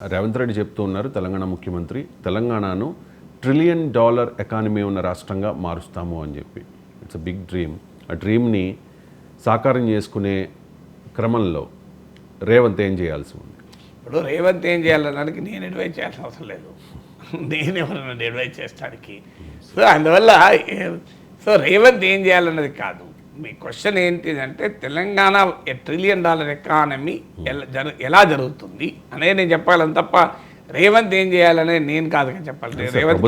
రేవంత్ రెడ్డి చెప్తూ ఉన్నారు, తెలంగాణ ముఖ్యమంత్రి, తెలంగాణను $1 ట్రిలియన్ ఎకానమీ ఉన్న రాష్ట్రంగా మారుస్తాము అని చెప్పి. It's a big dream. ఆ డ్రీమ్ని సాకారం చేసుకునే క్రమంలో రేవంత్ ఏం చేయాల్సి ఉంది? ఇప్పుడు రేవంత్ ఏం చేయాలనడానికి నేను అడ్వైజ్ చేయాల్సిన అవసరం లేదు. నేను ఎవరైనా అడ్వైజ్ చేస్తానికి. సో అందువల్ల రేవంత్ ఏం చేయాలన్నది కాదు. మీ క్వశ్చన్ ఏంటిదంటే తెలంగాణ $1 ట్రిలియన్ ఎకానమీ ఎలా జరుగుతుంది అనేది నేను చెప్పాలని తప్ప రేవంత్ ఏం చేయాలనేది నేను కాదు చెప్పాలి. రేవంత్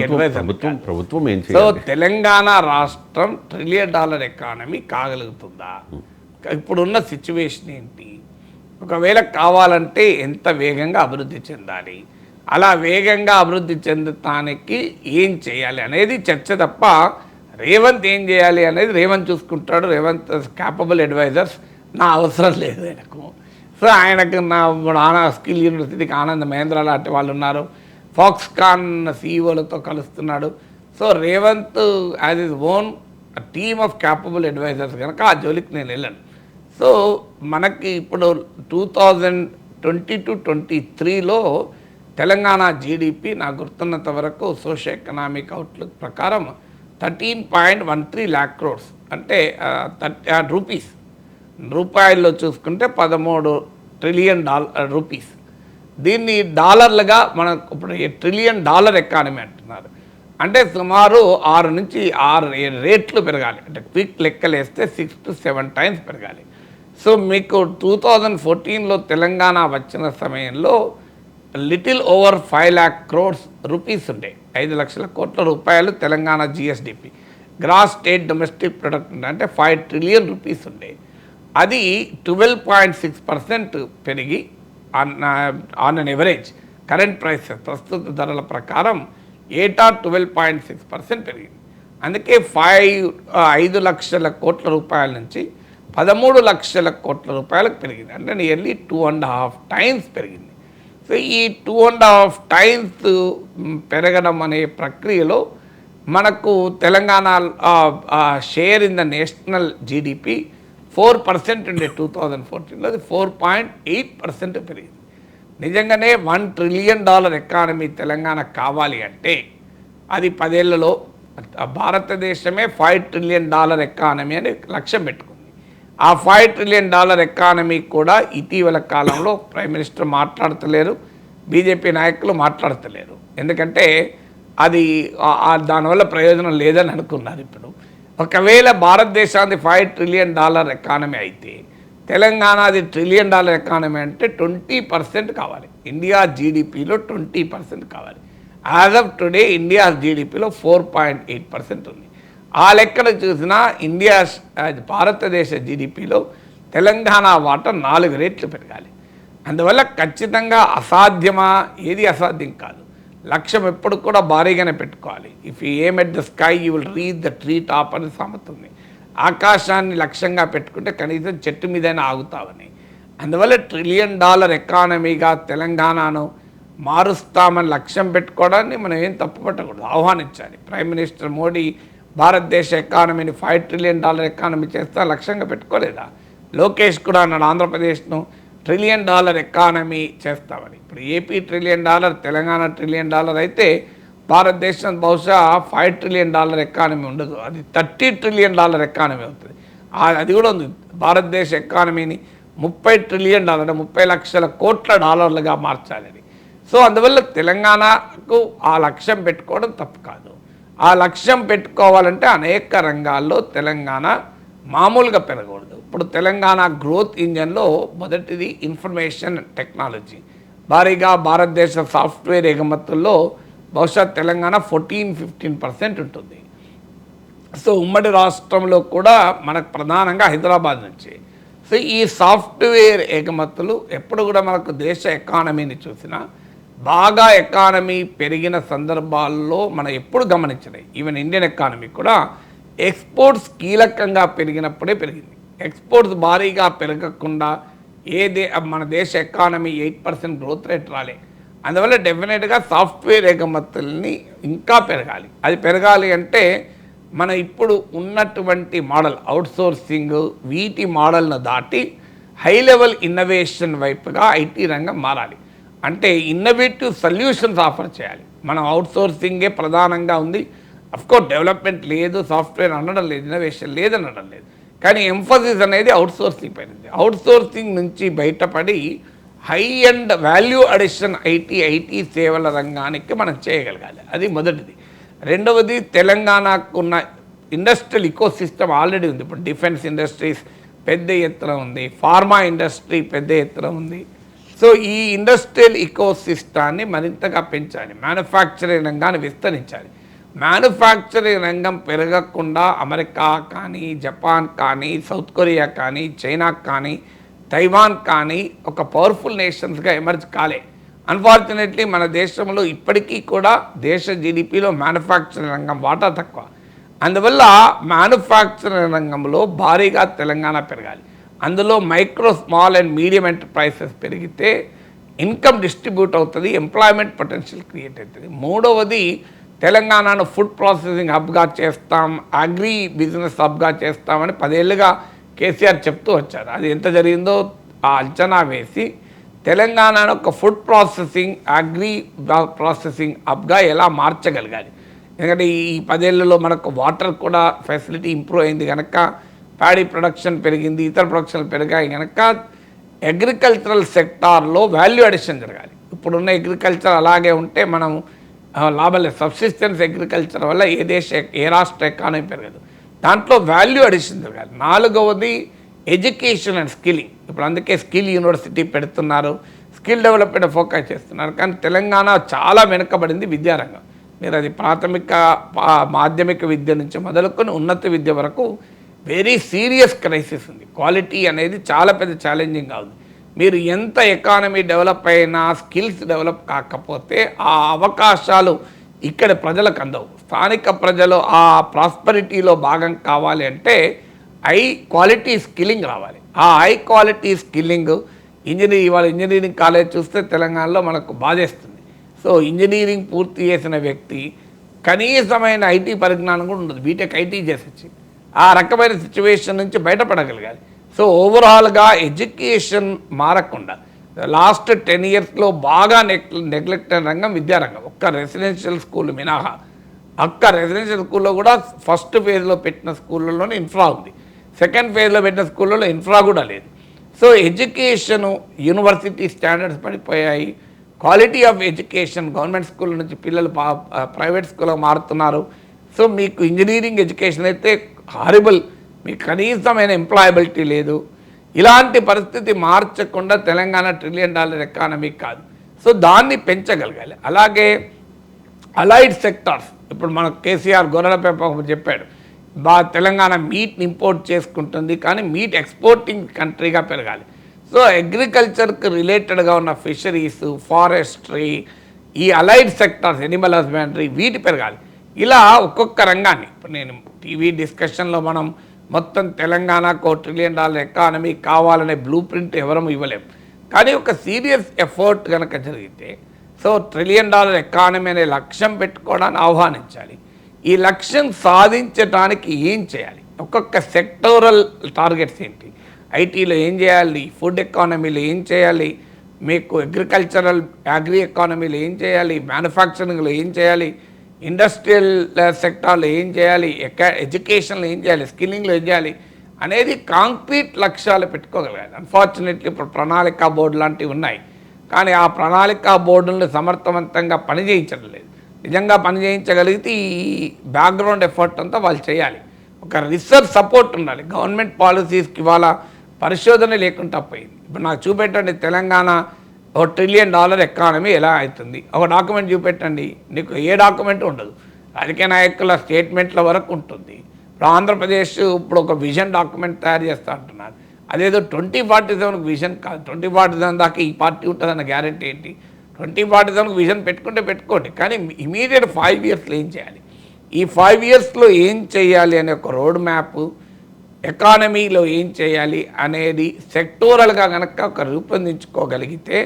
ప్రభుత్వం ఏం సో తెలంగాణ రాష్ట్రం $1 ట్రిలియన్ ఎకానమీ కాగలుగుతుందా? ఇప్పుడున్న సిచ్యువేషన్ ఏంటి? ఒకవేళ కావాలంటే ఎంత వేగంగా అభివృద్ధి చెందాలి, అలా వేగంగా అభివృద్ధి చెందటానికి ఏం చేయాలి అనేది చర్చ తప్ప రేవంత్ ఏం చేయాలి అనేది రేవంత్ చూసుకుంటాడు. రేవంత్ క్యాపబుల్ అడ్వైజర్స్, నా అవసరం లేదు ఆయనకు. సో ఆయనకు నా స్కిల్ యూనివర్సిటీకి ఆనంద్ మహేంద్ర లాంటి వాళ్ళు ఉన్నారు, ఫాక్స్కాన్ సీఈఓలతో కలుస్తున్నాడు. So Revanth has his own team of capable advisors కనుక ఆ జోలికి నేను వెళ్ళాను. సో మనకి ఇప్పుడు 2022-23లో తెలంగాణ జీడిపి నాకు గుర్తున్నంత వరకు సోషల్ ఎకనామిక్ అవుట్లుక్ ప్రకారం 13.13 lakh crores, అంటే రూపాయల్లో చూసుకుంటే 13 ట్రిలియన్ రూపీస్. దీన్ని డాలర్లుగా మనకు ఇప్పుడు $1 ట్రిలియన్ ఎకానమీ అంటున్నారు. అంటే సుమారు 6 నుంచి 6 రేట్లు పెరగాలి. అంటే క్విక్ లెక్కలు వేస్తే 6 to 7 times పెరగాలి. సో మీకు 2014లో తెలంగాణ వచ్చిన సమయంలో little over 5 lakh crores rupees ఉండే, 5 లక్షల కోట్ల రూపాయలు Telangana GSDP, gross state domestic product ఉండే, అంటే 5 ట్రిలియన్ రూపీస్ ఉండే. అది 12.6% పెరిగి on an average current prices ప్రస్తుత ధరల ప్రకారం ఏటా 12.6% పెరిగింది. అందుకే 5 లక్షల కోట్ల రూపాయల నుంచి 13 లక్షల కోట్ల రూపాయలకు పెరిగింది. అంటే నియర్లీ 2.5 times పెరిగింది. సో ఈ 2.5 times పెరగడం అనే ప్రక్రియలో మనకు Telangana share in the national GDP 4% ఉండే 2014లో, అది 4.8% పెరిగింది. నిజంగానే $1 ట్రిలియన్ ఎకానమీ తెలంగాణ కావాలి అంటే అది 10 ఏళ్లలో భారతదేశమే $5 ట్రిలియన్ ఎకానమీ అని లక్ష్యం పెట్టుకుంది. ఆ $5 ట్రిలియన్ ఎకానమీ కూడా ఇటీవల కాలంలో ప్రైమ్ మినిస్టర్ మాట్లాడతలేరు, బీజేపీ నాయకులు మాట్లాడతలేరు. ఎందుకంటే అది దానివల్ల ప్రయోజనం లేదని అనుకున్నారు. ఇప్పుడు ఒకవేళ భారతదేశానికి $5 ట్రిలియన్ ఎకానమీ అయితే తెలంగాణది $1 ట్రిలియన్ ఎకానమీ అంటే 20% కావాలి. ఇండియా జీడిపిలో 20% కావాలి. యాజ్ ఆఫ్ టుడే ఇండియా జీడిపిలో 4.8% ఉంది. ఆ లెక్కన చూసినా ఇండియా భారతదేశ జీడిపిలో తెలంగాణ వాటా 4 రెట్లు పెరగాలి. అందువల్ల ఖచ్చితంగా అసాధ్యమా? ఏది అసాధ్యం కాదు. లక్ష్యం ఎప్పుడు కూడా భారీగానే పెట్టుకోవాలి. If you aim at the sky you will reach the tree top అని సామెత ఉంది. ఆకాశాన్ని లక్ష్యంగా పెట్టుకుంటే కనీసం చెట్టు మీదైనా ఆగుతావని. అందువల్ల $1 ట్రిలియన్ ఎకానమీగా తెలంగాణను మారుస్తామని లక్ష్యం పెట్టుకోవడాన్ని మనం ఏం తప్పుపట్టకూడదు, ఆహ్వానించాలి. ప్రైమ్ మినిస్టర్ మోడీ భారతదేశ ఎకానమీని $5 ట్రిలియన్ ఎకానమీ చేస్తా లక్ష్యంగా పెట్టుకోలేదా? లోకేష్ కూడా అన్నాడు ఆంధ్రప్రదేశ్ను $1 ట్రిలియన్ ఎకానమీ చేస్తామని. ఇప్పుడు ఏపీ $1 ట్రిలియన్, తెలంగాణ $1 ట్రిలియన్ అయితే భారతదేశం బహుశా $5 ట్రిలియన్ ఎకానమీ ఉండదు, అది $30 ట్రిలియన్ ఎకానమీ అవుతుంది. అది కూడా ఉంది. భారతదేశ ఎకానమీని $30 ట్రిలియన్, అంటే 30 లక్షల కోట్ల డాలర్లుగా మార్చాలని. సో అందువల్ల తెలంగాణకు ఆ లక్ష్యం పెట్టుకోవడం తప్పు కాదు. ఆ లక్ష్యం పెట్టుకోవాలంటే అనేక రంగాల్లో తెలంగాణ మామూలుగా పెరగకూడదు. ఇప్పుడు తెలంగాణ గ్రోత్ ఇంజన్లో మొదటిది ఇన్ఫర్మేషన్ టెక్నాలజీ. భారీగా భారతదేశ సాఫ్ట్వేర్ ఎగుమతుల్లో బహుశా తెలంగాణ 14-15% ఉంటుంది. సో ఉమ్మడి రాష్ట్రంలో కూడా మనకు ప్రధానంగా హైదరాబాద్ నుంచి. సో ఈ సాఫ్ట్వేర్ ఎగుమతులు ఎప్పుడు కూడా మనకు దేశ ఎకానమీని చూసినా బాగా ఎకానమీ పెరిగిన సందర్భాల్లో మనం ఎప్పుడు గమనించినాయి. ఈవెన్ ఇండియన్ ఎకానమీ కూడా ఎక్స్పోర్ట్స్ కీలకంగా పెరిగినప్పుడే పెరిగింది. ఎక్స్పోర్ట్స్ భారీగా పెరగకుండా మన దేశ ఎకానమీ 8% గ్రోత్ రేట్ రాలే. అందువల్ల డెఫినెట్గా సాఫ్ట్వేర్ ఎగుమతుల్ని ఇంకా పెరగాలి. అది పెరగాలి అంటే మన ఇప్పుడు ఉన్నటువంటి మోడల్ అవుట్సోర్సింగ్ వీటి మోడల్ను దాటి హై లెవెల్ ఇన్నోవేషన్ వైపుగా ఐటీ రంగం మారాలి. అంటే ఇన్నోవేటివ్ సొల్యూషన్స్ ఆఫర్ చేయాలి. మనం అవుట్సోర్సింగే ప్రధానంగా ఉంది. అఫ్కోర్స్ డెవలప్మెంట్ లేదు, సాఫ్ట్వేర్ అనడం లేదు, ఇన్నోవేషన్ లేదనడం లేదు, కానీ ఎంఫసిస్ అనేది అవుట్సోర్సింగ్ పైన. అవుట్సోర్సింగ్ నుంచి బయటపడి high and value addition IT సేవల రంగానికి మనం చేయగలగాలి. అది మొదటిది. రెండవది, తెలంగాణకు ఉన్న ఇండస్ట్రియల్ ఇకోసిస్టమ్ ఆల్రెడీ ఉంది. ఇప్పుడు డిఫెన్స్ ఇండస్ట్రీస్ పెద్ద ఎత్తున ఉంది, ఫార్మా ఇండస్ట్రీ పెద్ద ఎత్తున ఉంది. సో ఈ ఇండస్ట్రియల్ ఇకోసిస్టాన్ని మరింతగా పెంచాలి, మ్యానుఫ్యాక్చరింగ్ రంగాన్ని విస్తరించాలి. మ్యానుఫ్యాక్చరింగ్ రంగం పెరగకుండా అమెరికా కానీ, జపాన్ కానీ, సౌత్ కొరియా కానీ, చైనా కానీ, తైవాన్ కానీ ఒక పవర్ఫుల్ నేషన్స్గా ఎమర్జ్ కాలే. అన్ఫార్చునేట్లీ మన దేశంలో ఇప్పటికీ కూడా దేశ జీడిపిలో మ్యానుఫ్యాక్చరింగ్ రంగం వాటా తక్కువ. అందువల్ల మ్యానుఫ్యాక్చరింగ్ రంగంలో భారీగా తెలంగాణ పెరగాలి. అందులో micro, small and medium enterprises పెరిగితే ఇన్కమ్ డిస్ట్రిబ్యూట్ అవుతుంది, ఎంప్లాయ్మెంట్ పొటెన్షియల్ క్రియేట్ అవుతుంది. మూడవది, తెలంగాణను ఫుడ్ ప్రాసెసింగ్ హబ్గా చేస్తాం, అగ్రి బిజినెస్ హబ్గా చేస్తామని 10 ఏళ్ళుగా కేసీఆర్ చెప్తూ వచ్చారు. అది ఎంత జరిగిందో ఆ అంచనా వేసి తెలంగాణను ఒక ఫుడ్ ప్రాసెసింగ్, అగ్రి ప్రాసెసింగ్ హబ్గా ఎలా మార్చగలగాలి. ఎందుకంటే ఈ 10 ఏళ్లలో మనకు వాటర్ కూడా ఫెసిలిటీ ఇంప్రూవ్ అయింది కనుక, ప్యాడీ ప్రొడక్షన్ పెరిగింది, ఇతర ప్రొడక్షన్ పెరిగాయి కనుక అగ్రికల్చరల్ సెక్టార్లో వాల్యూ అడిషన్ జరగాలి. ఇప్పుడున్న అగ్రికల్చర్ అలాగే ఉంటే మనం లాభం లేదు. సబ్సిస్టెన్స్ అగ్రికల్చర్ వల్ల ఏ రాష్ట్ర ఎకానమీ పెరగదు. దాంట్లో వాల్యూ అడిషన్ జరగాలి. నాలుగవది, ఎడ్యుకేషన్ అండ్ స్కిల్లింగ్. ఇప్పుడు అందుకే స్కిల్ యూనివర్సిటీ పెడుతున్నారు, స్కిల్ డెవలప్మెంట్ ఫోకస్ చేస్తున్నారు. కానీ తెలంగాణ చాలా వెనుకబడింది విద్యారంగం. మీరు అది ప్రాథమిక, మాధ్యమిక విద్య నుంచి మొదలుకొని ఉన్నత విద్య వరకు వెరీ సీరియస్ క్రైసిస్ ఉంది. క్వాలిటీ అనేది చాలా పెద్ద ఛాలెంజింగ్గా ఉంది. మీరు ఎంత ఎకానమీ డెవలప్ అయినా స్కిల్స్ డెవలప్ కాకపోతే ఆ అవకాశాలు ఇక్కడ ప్రజలకు అందవు. స్థానిక ప్రజలు ఆ ప్రాస్పరిటీలో భాగం కావాలి అంటే హై క్వాలిటీ స్కిల్లింగ్ రావాలి. ఆ high quality skilling engineering college చూస్తే తెలంగాణలో మనకు బాధేస్తుంది. సో ఇంజనీరింగ్ పూర్తి చేసిన వ్యక్తి కనీసమైన ఐటీ పరిజ్ఞానం కూడా ఉండదు, బీటెక్ ఐటీ చేసొచ్చి ఆ రకమైన సిచ్యువేషన్ నుంచి బయటపడగలగాలి. సో ఓవరాల్గా ఎడ్యుకేషన్ మారకుండా లాస్ట్ 10 ఇయర్స్లో బాగా నెగ్లెక్ట్ అయిన రంగం విద్యారంగం. ఒక్క రెసిడెన్షియల్ స్కూల్ మినహా, ఒక్క రెసిడెన్షియల్ స్కూల్లో కూడా ఫస్ట్ ఫేజ్లో పెట్టిన స్కూళ్ళలోనే ఇన్ఫ్రా ఉంది, సెకండ్ ఫేజ్లో పెట్టిన స్కూళ్ళలో ఇన్ఫ్రా కూడా లేదు. సో ఎడ్యుకేషను, యూనివర్సిటీ స్టాండర్డ్స్ పడిపోయాయి. Quality of education, government school నుంచి పిల్లలు ప్రైవేట్ స్కూల్కి మారుతున్నారు. సో మీకు ఇంజనీరింగ్ ఎడ్యుకేషన్ అయితే హారిబుల్, మీకు కనీసమైన ఎంప్లాయబిలిటీ లేదు. ఇలాంటి పరిస్థితి మార్చకుండా తెలంగాణ $1 ట్రిలియన్ ఎకానమీ కాదు. సో దాన్ని పెంచగలగాలి. అలాగే అలైడ్ సెక్టార్స్, ఇప్పుడు మన కేసీఆర్ గొర్రెల పెంపకం చెప్పాడు, తెలంగాణ మీట్ని ఇంపోర్ట్ చేసుకుంటుంది కానీ మీట్ ఎక్స్పోర్టింగ్ కంట్రీగా పెరగాలి. సో అగ్రికల్చర్కి రిలేటెడ్గా ఉన్న ఫిషరీస్, ఫారెస్ట్రీ, ఈ అలైడ్ సెక్టార్స్, ఎనిమల్ హస్బెండరీ, వీటి పెరగాలి. ఇలా ఒక్కొక్క రంగాన్ని, ఇప్పుడు నేను టీవీ డిస్కషన్లో మనం మొత్తం తెలంగాణకు $1 ట్రిలియన్ ఎకానమీ కావాలనే బ్లూ ప్రింట్ ఎవరూ ఇవ్వలేము. కానీ ఒక సీరియస్ ఎఫర్ట్ కనుక జరిగితే సో $1 ట్రిలియన్ ఎకానమీ అనే లక్ష్యం పెట్టుకోవడానికి ఆహ్వానించాలి. ఈ లక్ష్యం సాధించడానికి ఏం చేయాలి, ఒక్కొక్క సెక్టోరల్ టార్గెట్స్ ఏంటి, ఐటీలో ఏం చేయాలి, ఫుడ్ ఎకానమీలో ఏం చేయాలి, మీకు అగ్రికల్చరల్ అగ్రి ఎకానమీలో ఏం చేయాలి, మ్యానుఫ్యాక్చరింగ్లో ఏం చేయాలి, ఇండస్ట్రియల్ సెక్టార్లో ఏం చేయాలి, ఎడ్యుకేషన్లో ఏం చేయాలి, స్కిల్లింగ్లో ఏం చేయాలి అనేది కాంక్రీట్ లక్ష్యాలు పెట్టుకోగలగాలి. అన్ఫార్చునేట్లీ ఇప్పుడు ప్రణాళికా బోర్డు లాంటివి ఉన్నాయి, కానీ ఆ ప్రణాళికా బోర్డులను సమర్థవంతంగా పనిచేయించడం లేదు. నిజంగా పనిచేయించగలిగితే ఈ బ్యాక్గ్రౌండ్ ఎఫర్ట్ అంతా వాళ్ళు చేయాలి. ఒక రీసెర్చ్ సపోర్ట్ ఉండాలి. గవర్నమెంట్ పాలసీస్కి ఇవాళ పరిశోధన లేకుండా పోయింది. ఇప్పుడు నాకు చూపెట్టండి, తెలంగాణ $1 ట్రిలియన్ ఎకానమీ ఎలా అవుతుంది, ఒక డాక్యుమెంట్ చూపెట్టండి, నీకు ఏ డాక్యుమెంట్ ఉండదు. రాజకీయ నాయకుల స్టేట్మెంట్ల వరకు ఉంటుంది. ఇప్పుడు ఆంధ్రప్రదేశ్ ఇప్పుడు ఒక విజన్ డాక్యుమెంట్ తయారు చేస్తూ అంటున్నారు. అదేదో 2047 విజన్ కాదు. 2047 దాకా ఈ పార్టీ ఉంటుందన్న గ్యారెంటీ ఏంటి? 2047 విజన్ పెట్టుకోండి, కానీ ఇమీడియట్ 5 ఇయర్స్లో ఏం చేయాలి, ఈ 5 ఇయర్స్లో ఏం చేయాలి అనే ఒక రోడ్ మ్యాప్, ఎకానమీలో ఏం చేయాలి అనేది సెక్టోరల్గా కనుక ఒక రూపొందించుకోగలిగితే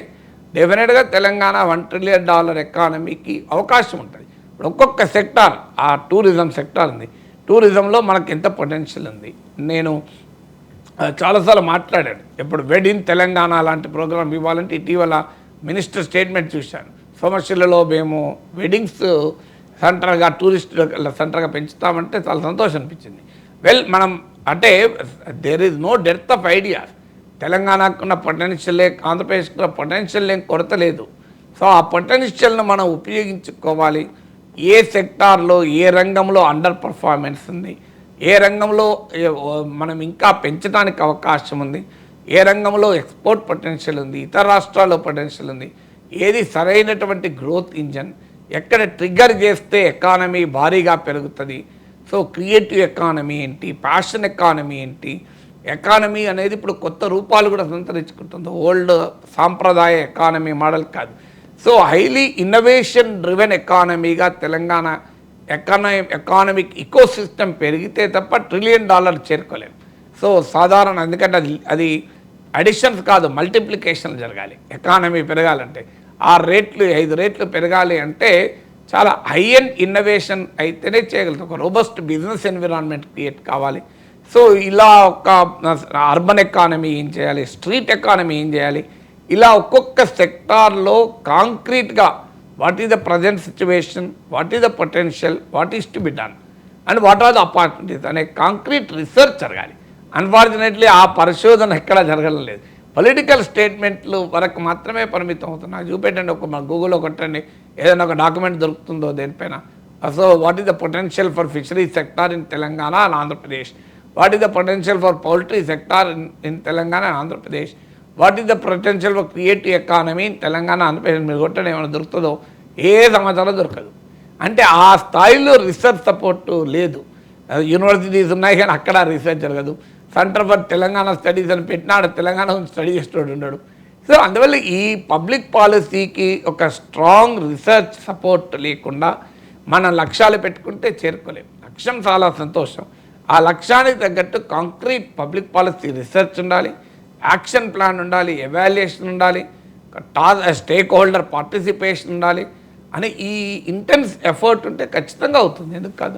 డెఫినెట్గా తెలంగాణ $1 ట్రిలియన్ ఎకానమీకి అవకాశం ఉంటుంది. ఇప్పుడు ఒక్కొక్క సెక్టార్, ఆ టూరిజం సెక్టార్ ఉంది, టూరిజంలో మనకు ఎంత పొటెన్షియల్ ఉంది. నేను చాలాసార్లు మాట్లాడాను, ఇప్పుడు వెడ్ ఇన్ తెలంగాణ లాంటి ప్రోగ్రామ్ ఇవ్వాలంటే ఇటీవల మినిస్టర్ స్టేట్మెంట్ చూశాను. సోమశిలలో మేము వెడ్డింగ్స్ సెంటర్గా టూరిస్ట్ సెంటర్గా పెంచుతామంటే చాలా సంతోషం అనిపించింది. మనం అంటే there is no dearth of ideas. తెలంగాణకున్న పొటెన్షియలే, ఆంధ్రప్రదేశ్కున్న పొటెన్షియల్ ఏం కొరత లేదు. సో ఆ పొటెన్షియల్ను మనం ఉపయోగించుకోవాలి. ఏ సెక్టార్లో ఏ రంగంలో అండర్ పర్ఫార్మెన్స్ ఉంది, ఏ రంగంలో మనం ఇంకా పెంచడానికి అవకాశం ఉంది, ఏ రంగంలో ఎక్స్పోర్ట్ పొటెన్షియల్ ఉంది, ఇతర రాష్ట్రాల్లో పొటెన్షియల్ ఉంది, ఏది సరైనటువంటి గ్రోత్ ఇంజన్, ఎక్కడ ట్రిగ్గర్ చేస్తే ఎకానమీ భారీగా పెరుగుతుంది. సో క్రియేటివ్ ఎకానమీ ఏంటి, ప్యాషన్ ఎకానమీ ఏంటి, ఎకానమీ అనేది ఇప్పుడు కొత్త రూపాలు కూడా సంతరించుకుంటుంది. ఓల్డ్ సాంప్రదాయ ఎకానమీ మోడల్ కాదు. సో హైలీ ఇన్నోవేషన్ డ్రివెన్ ఎకానమీగా తెలంగాణ ఎకానమిక్ ఇకో సిస్టమ్ పెరిగితే తప్ప $1 ట్రిలియన్ చేరుకోలేము. సో సాధారణ, ఎందుకంటే అది అడిషన్స్ కాదు, మల్టిప్లికేషన్ జరగాలి. ఎకానమీ పెరగాలంటే 6 రేట్లు 5 రేట్లు పెరగాలి అంటే చాలా హై ఎండ్ ఇన్నోవేషన్ అయితేనే చేయగలుగుతాం. ఒక రోబస్ట్ బిజినెస్ ఎన్విరాన్మెంట్ క్రియేట్ కావాలి. సో ఇలా ఒక అర్బన్ ఎకానమీ ఏం చేయాలి, స్ట్రీట్ ఎకానమీ ఏం చేయాలి, ఇలా ఒక్కొక్క సెక్టార్లో కాంక్రీట్గా what is the present situation, what is the potential, what is to be done and what are the opportunities అనే కాంక్రీట్ రీసెర్చ్ జరగాలి. అన్ఫార్చునేట్లీ ఆ పరిశోధన ఎక్కడా జరగడం లేదు. పొలిటికల్ స్టేట్మెంట్లు వరకు మాత్రమే పరిమితం అవుతున్నాయి. చూపెట్టండి, ఒక గూగుల్లో కొట్టండి, ఏదైనా ఒక డాక్యుమెంట్ దొరుకుతుందో దేనిపైన. So what is the potential for fishery sector in Telangana and Andhra Pradesh, what is the potential for poultry sector in Telangana and Andhra Pradesh, what is the potential for creative economy in Telangana Andhra Pradesh. మీరు కొట్టండి, ఏమైనా దొరుకుతుందో, ఏ సమాచారం దొరకదు. అంటే ఆ స్థాయిలో రీసెర్చ్ సపోర్టు లేదు. యూనివర్సిటీస్ ఉన్నాయి కానీ అక్కడ రీసెర్చ్ జరగదు. సెంటర్ ఫర్ తెలంగాణ స్టడీస్ అని పెట్టినాడు, తెలంగాణ స్టడీ చేసేవాడు ఉన్నాడు. సో అందువల్ల ఈ పబ్లిక్ పాలసీకి ఒక స్ట్రాంగ్ రీసెర్చ్ సపోర్ట్ లేకుండా మన లక్ష్యాలు పెట్టుకుంటే చేరుకోలేము. లక్ష్యం చాలా సంతోషం, ఆ లక్ష్యానికి తగ్గట్టు కాంక్రీట్ పబ్లిక్ పాలసీ రీసెర్చ్ ఉండాలి, యాక్షన్ ప్లాన్ ఉండాలి, ఎవాల్యుయేషన్ ఉండాలి, స్టేక్ హోల్డర్ పార్టిసిపేషన్ ఉండాలి అని ఈ ఇంటెన్స్ ఎఫర్ట్ ఉంటే ఖచ్చితంగా అవుతుంది. ఎందుకు కాదు?